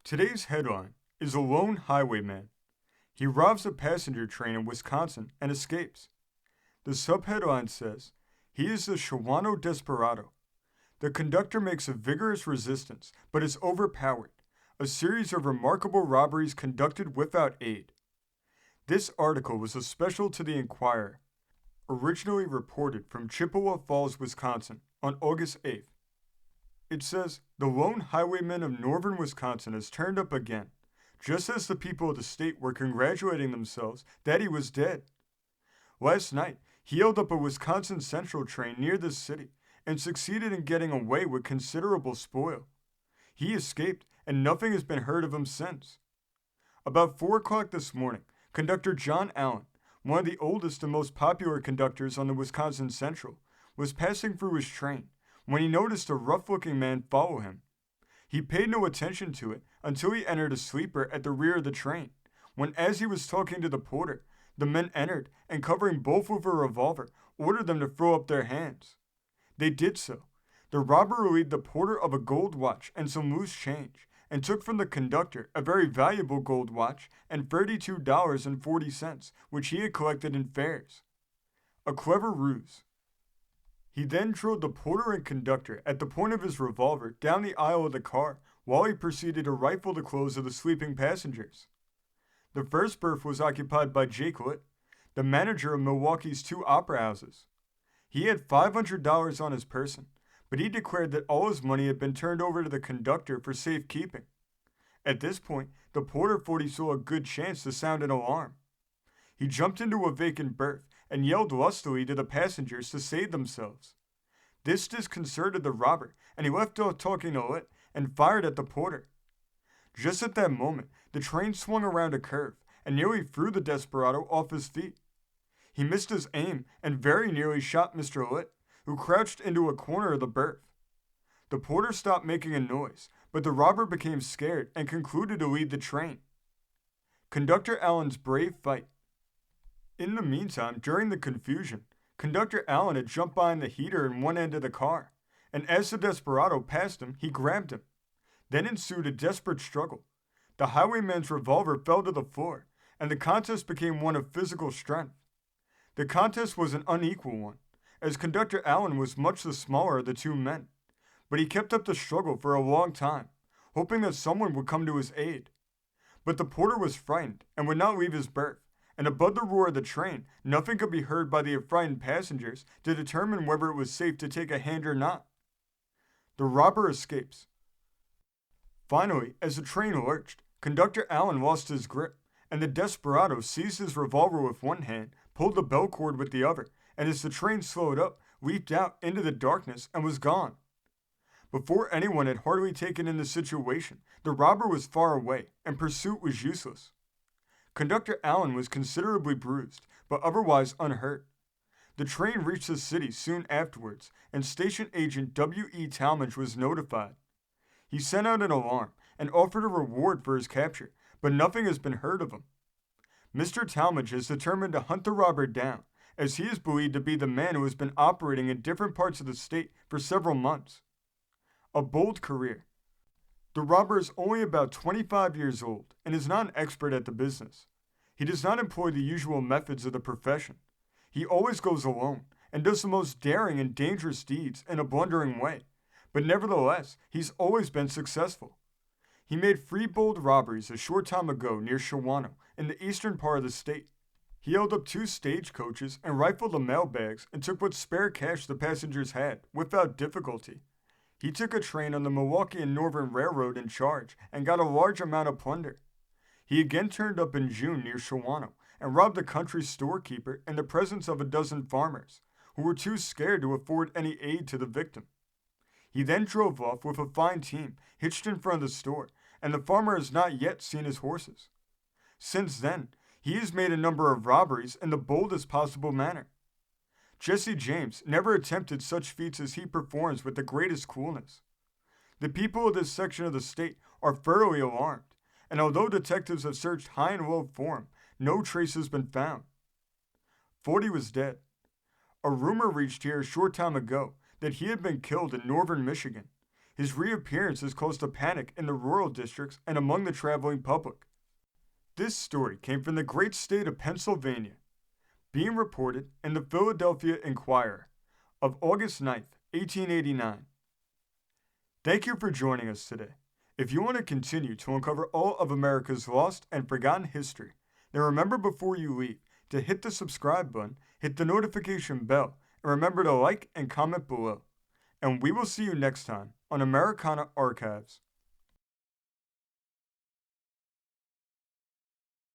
Today's headline is a lone highwayman. He robs a passenger train in Wisconsin and escapes. The subheadline says, he is the Shawano Desparado. The conductor makes a vigorous resistance, but is overpowered. A series of remarkable robberies conducted without aid. This article was a special to the Inquirer, originally reported from Chippewa Falls, Wisconsin, on August 8th. It says, the lone highwayman of northern Wisconsin has turned up again, just as the people of the state were congratulating themselves that he was dead. Last night, he held up a Wisconsin Central train near this city and succeeded in getting away with considerable spoil. He escaped, and nothing has been heard of him since. About 4 o'clock this morning, conductor John Allen, one of the oldest and most popular conductors on the Wisconsin Central, was passing through his train when he noticed a rough-looking man follow him. He paid no attention to it until he entered a sleeper at the rear of the train, when as he was talking to the porter, the men entered and, covering both with a revolver, ordered them to throw up their hands. They did so. The robber relieved the porter of a gold watch and some loose change, and took from the conductor a very valuable gold watch and $32.40, which he had collected in fares. A clever ruse. He then drove the porter and conductor at the point of his revolver down the aisle of the car while he proceeded to rifle the clothes of the sleeping passengers. The first berth was occupied by Jake Litt, the manager of Milwaukee's 2 opera houses. He had $500 on his person, but he declared that all his money had been turned over to the conductor for safekeeping. At this point, the porter thought he saw a good chance to sound an alarm. He jumped into a vacant berth and yelled lustily to the passengers to save themselves. This disconcerted the robber, and he left off talking to Litt and fired at the porter. Just at that moment, the train swung around a curve and nearly threw the desperado off his feet. He missed his aim and very nearly shot Mr. Litt, who crouched into a corner of the berth. The porter stopped making a noise, but the robber became scared and concluded to leave the train. Conductor Allen's brave fight. In the meantime, during the confusion, Conductor Allen had jumped behind the heater in one end of the car, and as the desperado passed him, he grabbed him. Then ensued a desperate struggle. The highwayman's revolver fell to the floor, and the contest became one of physical strength. The contest was an unequal one, as Conductor Allen was much the smaller of the 2 men, but he kept up the struggle for a long time, hoping that someone would come to his aid. But the porter was frightened and would not leave his berth, and above the roar of the train, nothing could be heard by the frightened passengers to determine whether it was safe to take a hand or not. The robber escapes. Finally, as the train lurched, Conductor Allen lost his grip, and the desperado seized his revolver with one hand, pulled the bell cord with the other, and as the train slowed up, leaped out into the darkness and was gone. Before anyone had hardly taken in the situation, the robber was far away, and pursuit was useless. Conductor Allen was considerably bruised, but otherwise unhurt. The train reached the city soon afterwards, and station agent W.E. Talmadge was notified. He sent out an alarm and offered a reward for his capture, but nothing has been heard of him. Mr. Talmadge is determined to hunt the robber down, as he is believed to be the man who has been operating in different parts of the state for several months. A bold career. The robber is only about 25 years old and is not an expert at the business. He does not employ the usual methods of the profession. He always goes alone and does the most daring and dangerous deeds in a blundering way, but nevertheless, he's always been successful. He made 3 bold robberies a short time ago near Shawano in the eastern part of the state. He held up 2 stagecoaches and rifled the mailbags and took what spare cash the passengers had without difficulty. He took a train on the Milwaukee and Northern Railroad in charge and got a large amount of plunder. He again turned up in June near Shawano and robbed a country storekeeper in the presence of a dozen farmers, who were too scared to afford any aid to the victim. He then drove off with a fine team hitched in front of the store, and the farmer has not yet seen his horses. Since then, he has made a number of robberies in the boldest possible manner. Jesse James never attempted such feats as he performs with the greatest coolness. The people of this section of the state are thoroughly alarmed, and although detectives have searched high and low for him, no trace has been found. 40 was dead. A rumor reached here a short time ago that he had been killed in northern Michigan. His reappearance has caused a panic in the rural districts and among the traveling public. This story came from the great state of Pennsylvania, being reported in the Philadelphia Inquirer of August 9th, 1889. Thank you for joining us today. If you want to continue to uncover all of America's lost and forgotten history, then remember before you leave to hit the subscribe button, hit the notification bell, and remember to like and comment below. And we will see you next time on Americana Archives.